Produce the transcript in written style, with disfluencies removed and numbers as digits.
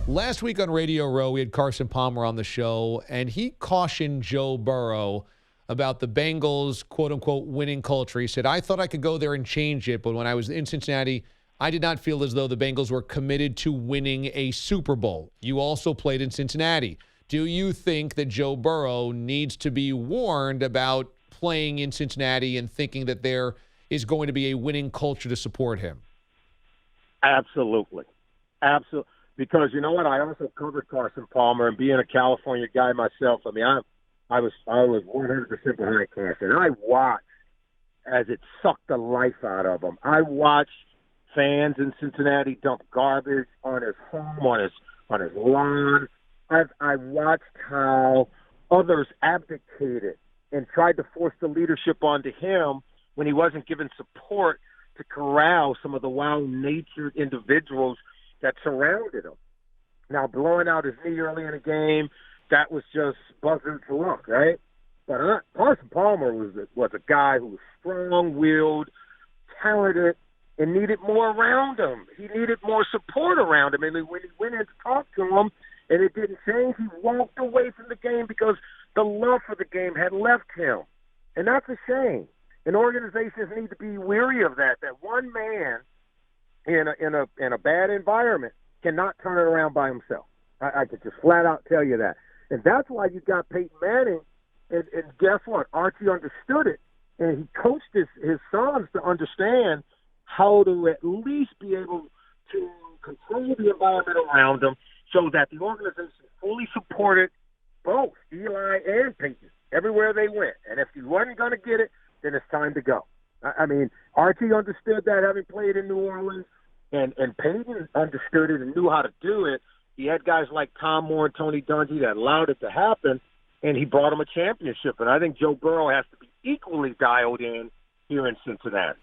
Last week on Radio Row, we had Carson Palmer on the show, and he cautioned Joe Burrow about the Bengals' quote-unquote winning culture. He said, I thought I could go there and change it, but when I was in Cincinnati, I did not feel as though the Bengals were committed to winning a Super Bowl. You also played in Cincinnati. Do you think that Joe Burrow needs to be warned about playing in Cincinnati and thinking that there is going to be a winning culture to support him? Absolutely. Absolutely. Because you know what? I also covered Carson Palmer, and being a California guy myself, I mean, I was 100% behind Carson. I watched as it sucked the life out of him. I watched fans in Cincinnati dump garbage on his home, on his lawn. I watched how others abdicated and tried to force the leadership onto him when he wasn't given support to corral some of the wild-natured individuals that surrounded him. Now, blowing out his knee early in the game, that was just buzzard to look, right? But Carson Palmer was a guy who was strong-willed, talented, and needed more around him. He needed more support around him. And when he went in to talk to him and it didn't change, he walked away from the game because the love for the game had left him. And that's a shame. And organizations need to be weary of that one man in a bad environment cannot turn it around by himself. I could just flat out tell you that. And that's why you got Peyton Manning, and guess what? Archie understood it, and he coached his sons to understand how to at least be able to control the environment around them so that the organization fully supported both Eli and Peyton everywhere they went. And if he wasn't going to get it, then it's time to go. I mean, Archie understood that, having played in New Orleans, and Peyton understood it and knew how to do it. He had guys like Tom Moore and Tony Dungy that allowed it to happen, and he brought him a championship. And I think Joe Burrow has to be equally dialed in here in Cincinnati.